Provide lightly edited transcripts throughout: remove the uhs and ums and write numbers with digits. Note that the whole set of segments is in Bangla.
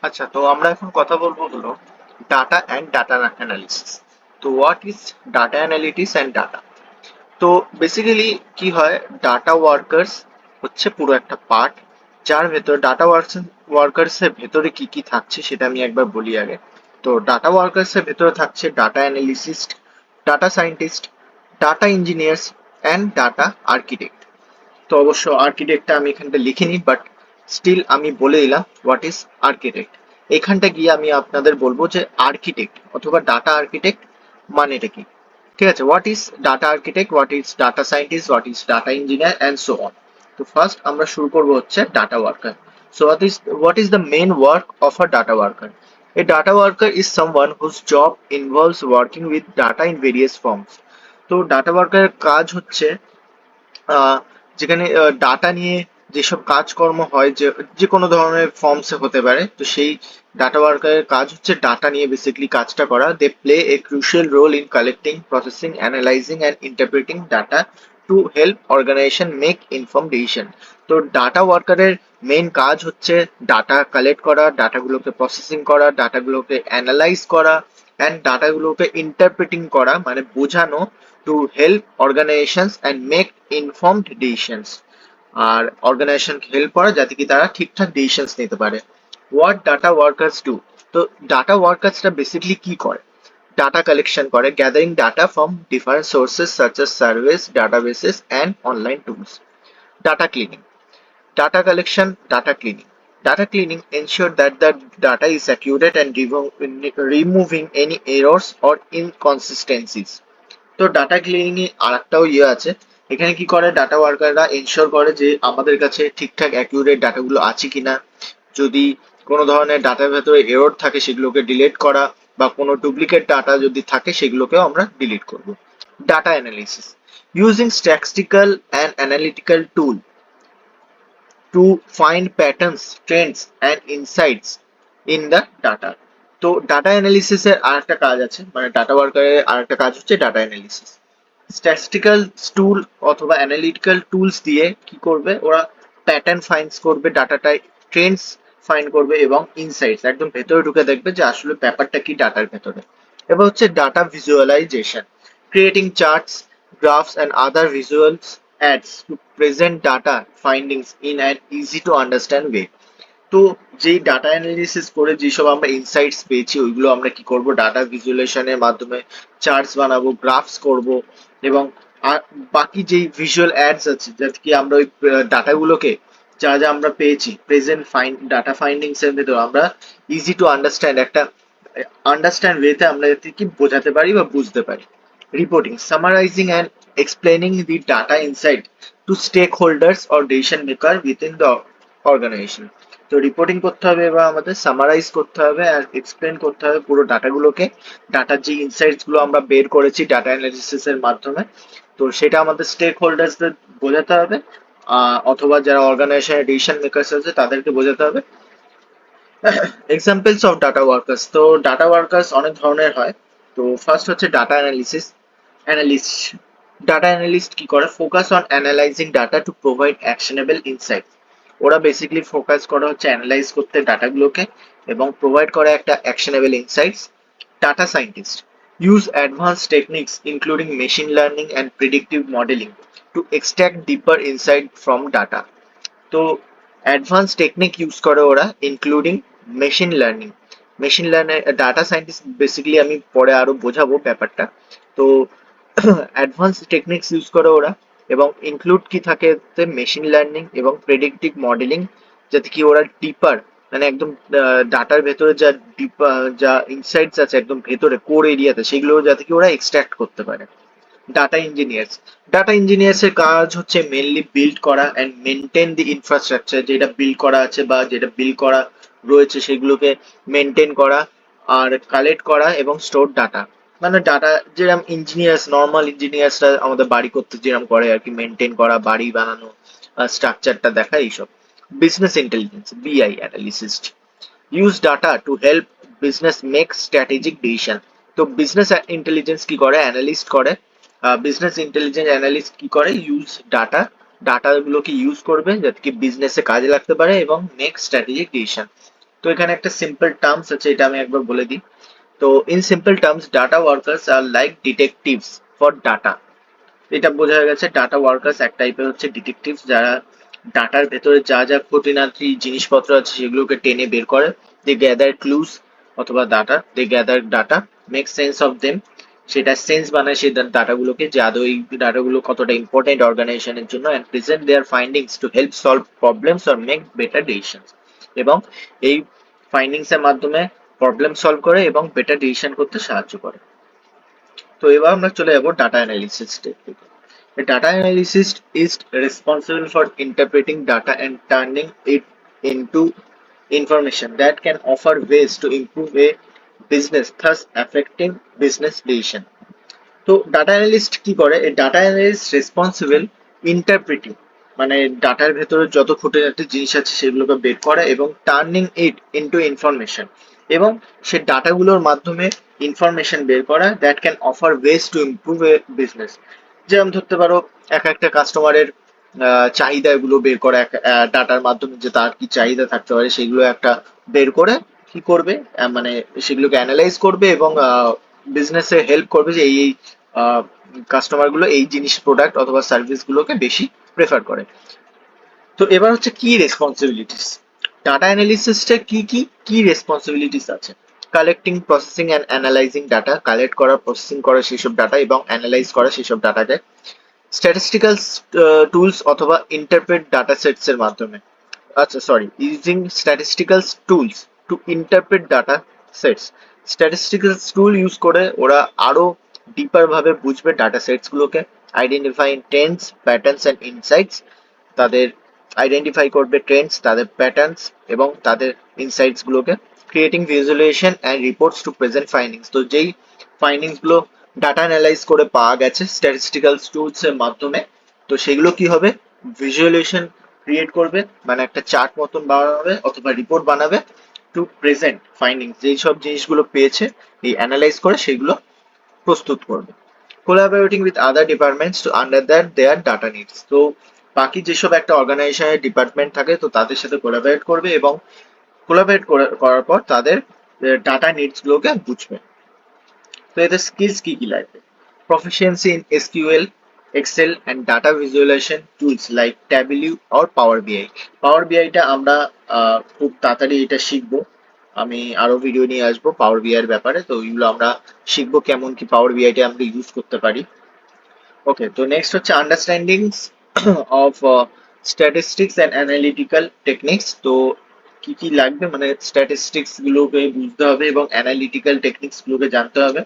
আচ্ছা, তো আমরা এখন কথা বলবো হলো ডাটা অ্যান্ড ডাটা অ্যানালিসিস। তো what is data analytics and data? তো বেসিক্যালি কি হয়, ডাটা ওয়ার্কার্স হচ্ছে পুরো একটা পার্ট, যার ভেতর ডাটা ওয়ার্কার্স এর ভেতরে কি কি থাকছে সেটা আমি একবার বলি আগে। তো ডাটা ওয়ার্কার্স এর ভেতরে থাকছে data analyst, data scientist, data engineers and data architect. তো অবশ্য আর্কিটেক্টটা আমি এখানটা লিখিনি, বাট স্টিল আমি বলে দিলাম হোয়াট ইজ আর্কিটেক্ট। এখানটা গিয়ে আমি আপনাদের বলবো যে আর্কিটেক্ট অথবা ডাটা আর্কিটেক্ট মানেটা কি। ঠিক আছে, what is data architect, what is data scientist, what is data engineer and so on. তো ফার্স্ট আমরা শুরু করবো হচ্ছে data worker. So what is the main work of a data worker? A data worker is someone whose job involves working with data in various forms. তো ডাটা ওয়ার্কারের কাজ হচ্ছে যেখানে ডাটা নিয়ে যেসব কাজকর্ম হয়, যে যে কোনো ধরনের ফর্মসে হতে পারে, তো সেই ডাটা ওয়ার্কারের কাজ হচ্ছে ডাটা নিয়ে বেসিক্যালি কাজটা করা। They play a crucial role in collecting, processing, analysing and interpreting data to help organisation make inform decision. তো ডাটা ওয়ার্কারের মেইন কাজ হচ্ছে ডাটা কালেক্ট করা, ডাটাগুলোকে প্রসেসিং করা, ডাটাগুলোকে অ্যানালাইজ করা অ্যান্ড ডাটাগুলোকে ইন্টারপ্রিটিং করা, মানে বোঝানো, to help organizations and make informed decisions। আর অর্গানাইজেশনকে হেল্প করা যাতে কি তারা ঠিকঠাক ডিসিশনস নিতে পারে। What data workers do? তো ডাটা ওয়ার্কার্সরা বেসিক্যালি কি করে? ডাটা কালেকশন করে, gathering data from different sources such as service, databases and online tools. Data cleaning, data collection, data cleaning. Data cleaning ensure that the data is accurate and removing any errors or inconsistencies. তো ডাটা ক্লিনিং এ আরেকটাও আছে। এখানে কি করে, ডাটা ওয়ার্কাররা এনশিওর করে যে আমাদের কাছে ঠিকঠাক অ্যাকিউরেট ডাটাগুলো আছে কিনা, যদি কোনো ধরনের ডাটার ভেতরে এরর থাকে সেগুলোকে ডিলিট করা, বা কোনো ডুপ্লিকেট ডাটা যদি থাকে সেগুলোকেও আমরা ডিলিট করব। Data analysis, using statistical and analytical tool to find patterns, trends and insights in the data। তো ডাটা অ্যানালিসিস এর আরেকটা কাজ আছে, মানে ডাটা ওয়ার্কারের আরেকটা কাজ হচ্ছে ডাটা অ্যানালিসিস। স্ট্যাটিস্টিক্যাল টুল অথবা অ্যানালিটিক্যাল টুলস দিয়ে কি করবে ওরা, প্যাটার্ন ফাইন্ড করবে ডাটাটায়, ট্রেন্ডস ফাইন্ড করবে এবং ইনসাইটস একদম ভেতরে ঢুকে দেখবে যে আসলে ব্যাপারটা কি ডাটার ভেতরে। এবার হচ্ছে data visualisation, creating charts, graphs and other visual aids to present data findings in an easy to understand way। তো যেই ডাটা অ্যানালিসিস করে যেসব আমরা ইনসাইটস পেয়েছি ওইগুলো আমরা কি করব, ডাটা ভিজুয়ালাইজেশনের মাধ্যমে চার্টস বানাবো, গ্রাফস করব, এবং বাকি যেই ভিজুয়াল অ্যাডস আছে যাতে কি আমরা ওই ডাটাগুলোকে যা যা আমরা পেয়েছি প্রেজেন্ট ডাটা ফাইন্ডিংস এর ভেতর আমরা ইজি টু আন্ডারস্ট্যান্ড একটা আন্ডারস্ট্যান্ড ওয়েতে আমরা যাতে কি বোঝাতে পারি বা বুঝতে পারি। Reporting, summarising and explaining the data insight to stakeholders or decision maker within the organisation. তো রিপোর্টিং করতে হবে বা আমাদের সামারাইজ করতে হবে আর এক্সপ্লেন করতে হবে পুরো ডাটাগুলোকে, ডাটার যে ইনসাইটস গুলো আমরা বের করেছি ডাটা অ্যানালিসিস এর মাধ্যমে, তো সেটা আমাদের স্টেক হোল্ডার্সদের বোঝাতে হবে, অথবা যারা অর্গানাইজেশনের ডিসিশন মেকার্স আছে তাদেরকে বোঝাতে হবে। এক্সাম্পলস অফ ডাটা ওয়ার্কার্স, তো ডাটা ওয়ার্কার্স অনেক ধরনের হয়। তো ফার্স্ট হচ্ছে ডাটা অ্যানালিস্ট। ডাটা অ্যানালিস্ট কি করে, focus on analysing data to provide actionable insight. ওরা বেসিক্যালি ফোকাস করে হচ্ছে অ্যানালাইজ করতে ডাটাগুলোকে এবং প্রোভাইড করে একটা actionable insights. Data scientist use advance techniques including machine learning and predictive modelling to extract deeper insight from data. তো অ্যাডভান্স টেকনিক ইউজ করে ওরা, including machine learning data scientist basically আমি পরে আরো বোঝাবো ব্যাপারটা। তো অ্যাডভান্স টেকনিক্স ইউজ করে ওরা, এবং ইনক্লুড কি থাকে মেশিন লার্নিং এবং প্রেডিক্টিভ মডেলিং, যাতে কি ওরা ডিপার, মানে একদম ডাটার ভেতরে যা ডিপার যা ইনসাইটস আছে একদম ভেতরে কোর এরিয়াতে সেগুলো যাতে কি ওরা এক্সট্রাক্ট করতে পারে। ডাটা ইঞ্জিনিয়ার্স এর কাজ হচ্ছে মেনলি বিল্ড করা এন্ড মেনটেন দি ইনফ্রাস্ট্রাকচার, যেটা বিল্ড করা আছে বা যেটা বিল্ড করা রয়েছে সেগুলোকে মেনটেন করা আর কালেক্ট করা এবং স্টোর ডাটা। মানে ডাটা যেরকম ইঞ্জিনিয়ার্স, নর্মাল ইঞ্জিনিয়ার্সরা আমাদের বাড়ি করতে যেরকম করে আর কি, মেনটেন করা, বাড়ি বানানো, স্ট্রাকচারটা দেখা, এইসব। বিজনেস ইন্টেলিজেন্স, বিআই analyst use data to help business make strategic decision. তো বিজনেস ইন্টেলিজেন্স কি করে, অ্যানালিস্ট করে। বিজনেস ইন্টেলিজেন্স অ্যানালিস্ট কি করে, ইউজ ডাটাগুলোকে ইউজ করবে যাতে কি বিজনেসে কাজে লাগতে পারে এবং মেক স্ট্র্যাটেজিক ডিসিশন। তো এখানে একটা সিম্পল টার্মস আছে, এটা আমি একবার বলে দিই। তো in simple terms, data workers are like detectives for data. এটা বোঝা গেছে, ডাটা ওয়ার্কার্স এক টাইপের হচ্ছে ডিটেকটিভ, যারা ডাটার ভেতরে যা যা খুঁটিনাটি জিনিসপত্র আছে সেগুলোকে টেনে বের করে। দে গ্যাদার ক্লুজ অথবা data, they gather data, make sense of them, সেটা সেন্স বানায় সেই ডাটাগুলোকে, যে আদৌ এই ডাটাগুলো কতটা ইম্পর্টেন্ট অর্গানাইজেশনের জন্য, and present their findings to help solve problems or make better decisions. এবং এই ফাইন্ডিংস এর মাধ্যমে প্রবলেম সলভ করে এবং বেটার ডিসিশন করতে সাহায্য করে। তো এবার আমরা চলে যাবো ডাটা অ্যানালিসিস টেকনিকে। A data analyst is responsible for interpreting data and turning it into information that can offer ways to improve a business, thus affecting business decision. তো ডাটা অ্যানালিস্ট কি করে? এই ডাটা অ্যানালিস্ট রেসপন্সিবল ইন্টারপ্রিটিং, মানে ডাটার ভেতরে যত খুঁটিনাটি জিনিস আছে সেগুলোকে বের করা এবং টার্নিং ইট ইনটু ইনফরমেশন, এবং সে ডাটাগুলোর মাধ্যমে ইনফরমেশন বের করা that can offer ways to improve A business. যেমন ধরতে পারো এক একটা কাস্টমারের চাহিদাগুলো বের করা ডাটার মাধ্যমে, যে তার কি চাহিদা থাকতে পারে সেগুলো একটা বের করে কি করবে, মানে সেগুলোকে অ্যানালাইজ করবে এবং বিজনেসে হেল্প করবে যে এই কাস্টমার গুলো এই জিনিস প্রোডাক্ট অথবা সার্ভিস গুলোকে বেশি প্রেফার করে। তো এবার হচ্ছে কি রেসপন্সিবিলিটিস, ডাটা অ্যানালিসিসটা কি রেসপন্সিবিলিটিস আছে? Collecting, processing and analysing data, collect করা, প্রসেসিং করা সেসব ডাটা এবং অ্যানালাইজ করা সেসব ডাটাকে। স্ট্যাটিস্টিক্যাল টুলস অথবা ইন্টারপ্রেট ডাটা সেটস এর মাধ্যমে, আচ্ছা sorry, using statistical tools to interpret data sets. Statistical tool use করে ওরা আরো ডিপার ভাবে বুঝবে ডাটা সেটস গুলোকে, identifying trends, patterns and insights, তাদের আইডেন্টিফাই করবে ট্রেন্ডস, তাদের প্যাটার্নস এবং তাদের ইনসাইটস গুলোকে। Creating visualisation and reports to present findings, তো যেই ফাইন্ডিংস গুলো ডাটা অ্যানালাইজ করে পাওয়া গেছে স্ট্যাটিস্টিক্যাল টুলস এর মাধ্যমে, তো সেগুলো কি হবে, ভিজুয়ালাইজেশন ক্রিয়েট করবে, মানে একটা চার্ট মতন বানাবে অথবা রিপোর্ট বানাবে টু প্রেজেন্ট ফাইন্ডিংস, যেই সব জিনিসগুলো পেয়েছে এই অ্যানালাইজ করে সেগুলো প্রস্তুত করবে। Collaborating with other departments to understand their data needs, তো বাকি যেসব একটা অর্গানাইজেশনের ডিপার্টমেন্ট থাকে তো তাদের সাথে কোলাবোরেট করবে এবং কোলাবোরেট করার পর তাদের ডাটা নিডস গুলোকে বুঝবে। তো এদের স্কিলস কি কি লাগবে? Proficiency in SQL, Excel and data visualisation tools like Tableau or Power BI. Power বিআইটা আমরা খুব তাড়াতাড়ি এটা শিখবো, আমি আরো ভিডিও নিয়ে আসবো পাওয়ার বিআই এর ব্যাপারে, তো ওইগুলো আমরা শিখবো কেমন কি পাওয়ার বিআইটা আমরা ইউজ করতে পারি। ওকে, তো নেক্সট হচ্ছে understanding of statistics and analytical techniques. তো কি কি লাগবে, মানে স্ট্যাটিস্টিক্স গুলোকে বুঝতে হবে এবং অ্যানালিটিক্যাল টেকনিক্স গুলোকে জানতে হবে।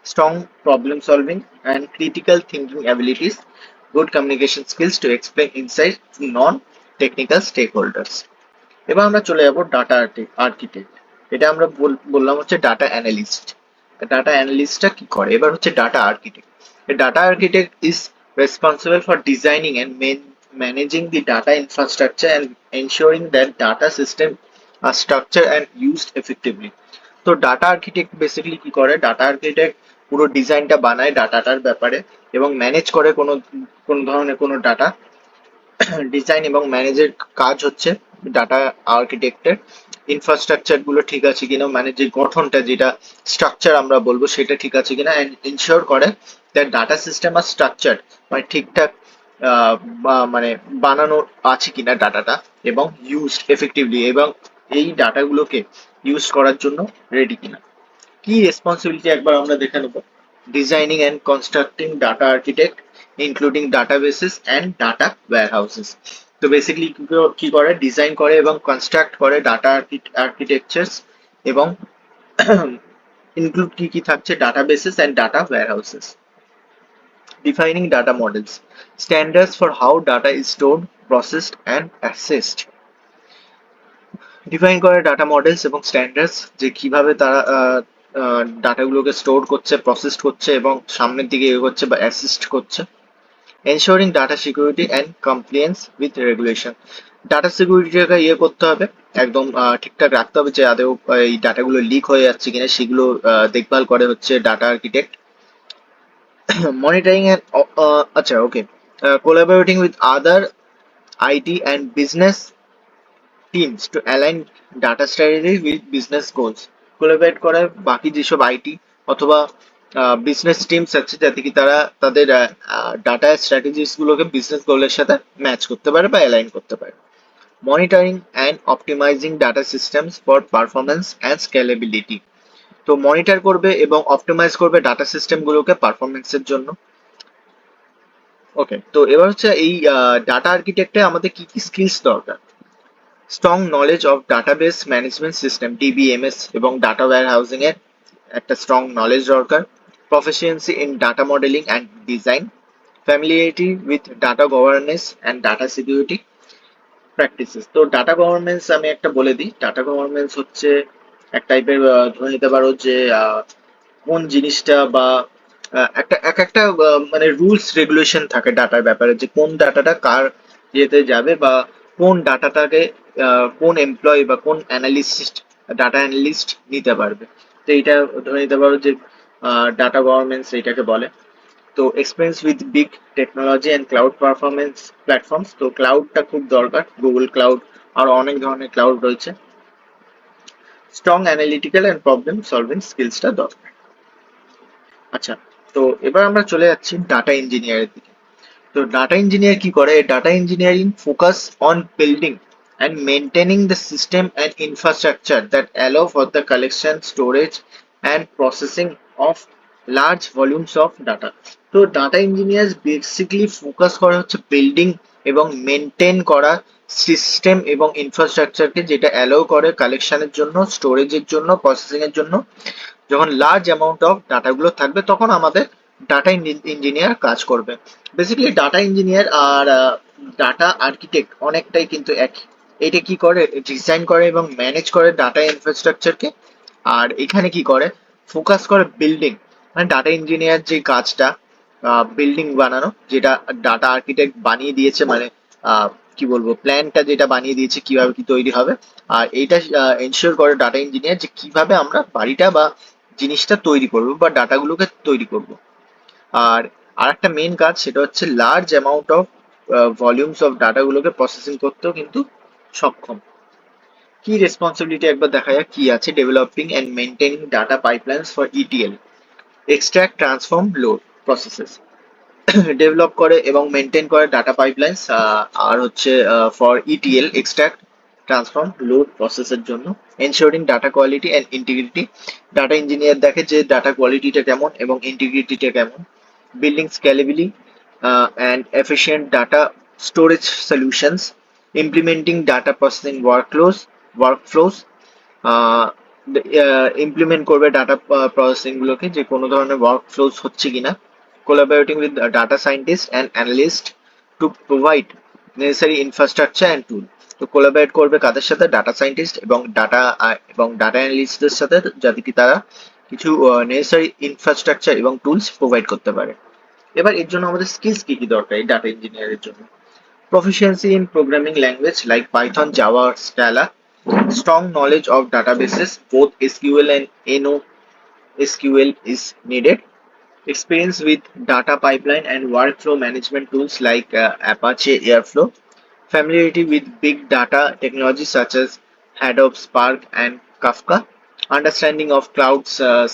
Strong problem solving and critical thinking abilities, good communication skills to explain insight to non technical stakeholders. এবার আমরা চলে যাবো ডাটা আর্কিটেক্ট। এটা আমরা বললাম হচ্ছে ডাটা অ্যানালিস্ট। ডাটা অ্যানালিস্টটা কি করে? এবার হচ্ছে data architect. A data architect is responsible for designing and managing the data infrastructure and ensuring that data systems are structured and used effectively. তো ডাটা আর্কিটেক্ট বেসিক্যালি কি করে? ডাটা আর্কিটেক্ট পুরো ডিজাইনটা বানায় ডাটাটার ব্যাপারে এবং ম্যানেজ করে কোন ধরনের কোনো ডাটা। ডিজাইন এবং ম্যানেজের কাজ হচ্ছে ডাটা আর্কিটেক্টের। ইনফ্রাস্ট্রাকচার গুলো ঠিক আছে কিনা, মানে যে গঠনটা, যেটা স্ট্রাকচার আমরা বলবো সেটা ঠিক আছে কিনা, এন্ড ইনশিওর করে that data system are structure, মানে ঠিকঠাক মানে বানানো আছে কিনা ডাটাটা, এবং ইউজড এফেক্টিভলি, এবং এই ডাটাগুলোকে ইউজ করার জন্য রেডি কিনা। কি রেসপন্সিবিলিটি একবার আমরা দেখে নেবো। Designing and constructing data architect including databases and data warehouses. তো বেসিক্যালি কি করে? ডিজাইন করে এবং কনস্ট্রাক্ট করে ডাটা আর্কিটেকচার, এবং ইনক্লুড কি কি থাকছে, databases and data warehouses. Defining data models, standards for how data is stored, processed and accessed. Define করে ডাটা মডেলস এবং স্ট্যান্ডার্ডস, যে কিভাবে তারা ডাটাগুলোকে স্টোর করছে, প্রসেস করছে এবং সামনের দিকে এগোচ্ছে বা অ্যাসিস্ট করছে। Ensuring data security and compliance with regulation, data সিকিউরিটিটাকে করতে হবে, একদম ঠিকঠাক রাখতে হবে যে আদৌ এই ডাটাগুলো লিক হয়ে যাচ্ছে কিনা সেগুলো দেখভাল করে হচ্ছে ডাটা আর্কিটেক্ট। মনিটরিং অ্যান্ড আচ্ছা okay, collaborating with other IT and business teams to align data strategy with business goals. Collaborate করে বাকি যেসব আইটি অথবা বিজনেস টিমস আছে, যাতে কি তারা তাদের ডাটা স্ট্র্যাটেজিস গুলোকে বিজনেস গোলের সাথে ম্যাচ করতে পারে বা অ্যালাইন করতে পারে। Monitoring and optimising data systems for performance and scalability. তো মনিটর করবে এবং অপটিমাইজ করবে ডাটা সিস্টেম গুলোকে পারফরমেন্সের জন্য। ওকে, তো এবার হচ্ছে এই ডাটা আর্কিটেক্টে আমাদের কি কি স্কিলস দরকার। Strong knowledge of database management system DBMS এবং ডাটা ওয়্যার হাউসিং এর একটা স্ট্রং নলেজ দরকার। Proficiency in data modelling and design. Familiarity with data governance and data security practices. তো ডাটা গভর্নেন্স আমি একটা বলে দিই। ডাটা গভর্নেন্স হচ্ছে এক টাইপের, ধরে নিতে পারো যে কোন জিনিসটা বা একটা এক একটা মানে রুলস রেগুলেশন থাকে ডাটার ব্যাপারে, যে কোন ডাটাটা কার ইয়েতে যাবে বা কোন ডাটাটাকে কোন এমপ্লয়ি বা কোন অ্যানালিস্ট ডাটা অ্যানালিস্ট নিতে পারবে। তো এইটা ধরে নিতে পারো যে ডাটা গভর্নেন্স এইটাকে বলে। তো experience with big technology and cloud performance platforms. তো ক্লাউডটা খুব দরকার, গুগল ক্লাউড আর অনেক ধরনের ক্লাউড রয়েছে। Strong analytical and problem solving স্কিলসটা দরকার। আচ্ছা, তো এবার আমরা চলে যাচ্ছি ডাটা ইঞ্জিনিয়ারের দিকে। তো ডাটা ইঞ্জিনিয়ার কি করে? Data engineering focus on building and maintaining the system and infrastructure that allow for the collection, storage and processing of large volumes of data. তো ডাটা ইঞ্জিনিয়ার বেসিক্যালি ফোকাস করে হচ্ছে বিল্ডিং এবং মেনটেন করা সিস্টেম এবং ইনফ্রাস্ট্রাকচারকে, যেটা অ্যালাউ করে কালেকশনের জন্য, স্টোরেজের জন্য, প্রসেসিং এর জন্য। যখন লার্জ অ্যামাউন্ট অফ ডাটাগুলো থাকবে তখন আমাদের ডাটা ইঞ্জিনিয়ার কাজ করবে। বেসিক্যালি ডাটা ইঞ্জিনিয়ার আর ডাটা আর্কিটেক্ট অনেকটাই কিন্তু একই। এটা কি করে? ডিজাইন করে এবং ম্যানেজ করে ডাটা ইনফ্রাস্ট্রাকচারকে। আর এখানে কি করে? ফোকাস করে বিল্ডিং, মানে ডাটা ইঞ্জিনিয়ার যে কাজটা বিল্ডিং বানানো, যেটা ডাটা আর্কিটেক্ট বানিয়ে দিয়েছে, মানে কি বলবো, প্ল্যানটা যেটা বানিয়ে দিয়েছে কিভাবে কি তৈরি হবে। আর এইটা এনশিওর করে ডাটা ইঞ্জিনিয়ার যে কিভাবে আমরা বাড়িটা বা জিনিসটা তৈরি করব বা ডাটাগুলোকে তৈরি করব। আর আরেকটা মেন কাজ, সেটা হচ্ছে large amount of volumes of ডাটাগুলোকে প্রসেসিং করতেও কিন্তু সক্ষম। কি রেসপন্সিবিলিটি একবার দেখা যাক কি আছে। Developing and maintaining data pipelines for ETL, extract transform load processes. Develop করে এবং মেনটেন করে ডাটা পাইপলাইন্স, আর হচ্ছে for ETL extract transform load প্রসেসের জন্য। Ensuring data quality and integrity, data engineer দেখে যে ডাটা কোয়ালিটিটা কেমন এবং ইন্টিগ্রিটিটা কেমন। Building scalable and efficient data storage solutions. Implementing data processing workflows, implement করবে ডাটা প্রসেসিং গুলোকে, যে কোনো ধরনের ওয়ার্কফ্লোস হচ্ছে কিনা। collaborating with data scientists and analysts to provide necessary infrastructure and tool। তো কোলাবরেট করবে কাদের সাথে? ডাটা সায়েন্টিস্ট এবং ডাটা অ্যানালিস্টদের সাথে, যাতে কি তারা কিছু নেসেসারি ইনফ্রাস্ট্রাকচার এবং টুলস প্রোভাইড করতে পারে। এবার এর জন্য আমাদের স্কিলস কি কি দরকার এই ডাটা ইঞ্জিনিয়ারের জন্য? Proficiency in programming language like Python, Java or scala, strong knowledge of databases both SQL and NoSQL is needed, experience with data pipeline and workflow management tools like Apache Airflow, familiarity with big data technologies such as Hadoop, Spark, and Kafka, understanding of cloud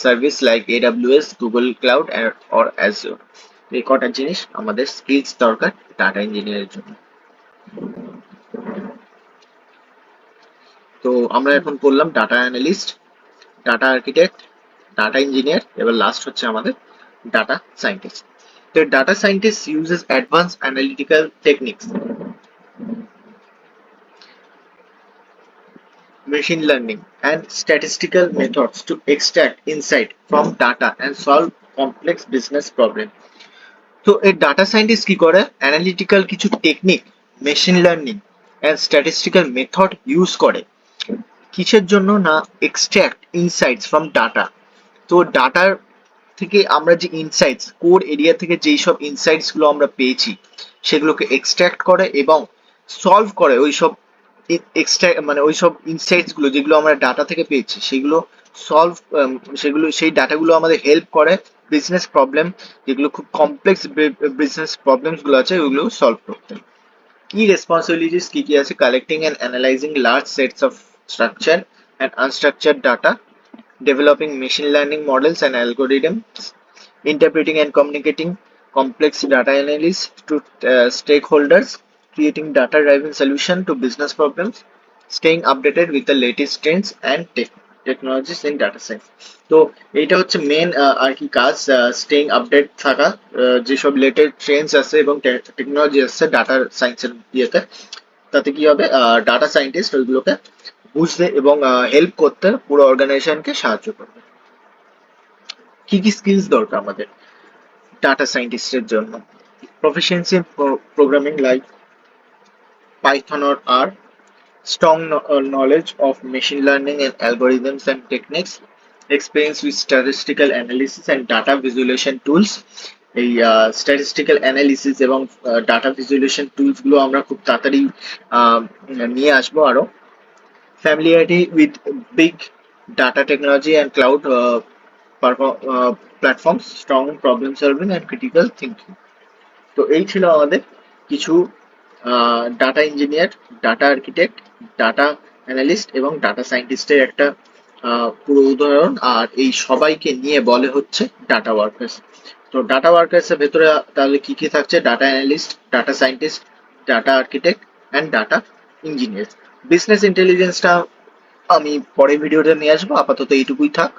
service like AWS, Google Cloud, or Azure। এই কটা জিনিস আমাদের স্কিলস দরকার ডাটা ইঞ্জিনিয়ারের জন্য। তো আমরা এখন করলাম data analyst, data architect, data engineer, এবার লাস্ট হচ্ছে আমাদের data scientist. The data scientist uses advanced analytical techniques, machine learning, and statistical methods to extract insight from data and solve complex business problems। তো এই ডাটা সায়েন্টিস্ট কি করে? অ্যানালিটিক্যাল কিছু technique, machine learning and statistical method use করে। কিসের জন্য? না, এক্সট্রাক্ট ইনসাইটস ফ্রম ডাটা। তো ডাটার থেকে আমরা যে ইনসাইটস, কোর এরিয়া থেকে যেই সব ইনসাইটস গুলো আমরা পেয়েছি সেগুলোকে এক্সট্রাক্ট করে এবং সলভ করে ওইসব মানে ওইসব ইনসাইটস গুলো যেগুলো আমরা ডাটা থেকে পেয়েছি সেগুলো সলভ, সেই ডাটাগুলো আমাদের হেল্প করে বিজনেস প্রবলেম, যেগুলো খুব কমপ্লেক্স বিজনেস প্রবলেমস গুলো আছে ওইগুলো সলভ করতে। Key responsibilities কি আছে: collecting and analyzing large sets of structured and unstructured data, developing machine learning models and algorithms, interpreting and communicating complex data analysis to stakeholders, creating data-driven solution to business problems, staying updated with the latest trends and technologies in data science. তো এইটা হচ্ছে মেন আর কি কাজ, স্টেইং আপডেট থাকা, যেসব লেটেস্ট ট্রেন্ডস আছে এবং টেকনোলজি আসছে ডাটা সায়েন্সের ইয়েতে, তাতে কি হবে, ডাটা সায়েন্টিস্ট ওইগুলোকে বুঝতে এবং হেল্প করতে পুরো অর্গানাইজেশনকে সাহায্য করবে। কি কি স্কিলস দরকার আমাদের ডাটা সায়েন্টিস্টের জন্য: proficiency in programming like Python or R, strong knowledge of machine learning and algorithms and techniques, experience with statistical analysis and data visualization tools। এই স্ট্যাটিস্টিক্যাল অ্যানালিসিস এবং ডাটা ভিজুয়ালাইজেশন টুলস গুলো আমরা খুব তাড়াতাড়ি নিয়ে আসবো আরো। familiarity with big data technology and cloud platforms, strong problem solving and critical thinking। তো এই ছিল আমাদের কিছু data engineer, data architect, data analyst এবং ডাটা সায়েন্টিস্টের একটা পুরো উদাহরণ। আর এই সবাইকে নিয়ে বলে হচ্ছে ডাটা ওয়ার্কার্স। তো ডাটা ওয়ার্কার্স এর ভেতরে তাহলে কি কি থাকছে: data analyst, data scientist, data architect and data engineer. Business ইন্টেলিজেন্সটা আমি পরের ভিডিওতে নিয়ে আসবো, আপাতত এইটুকুই থাক।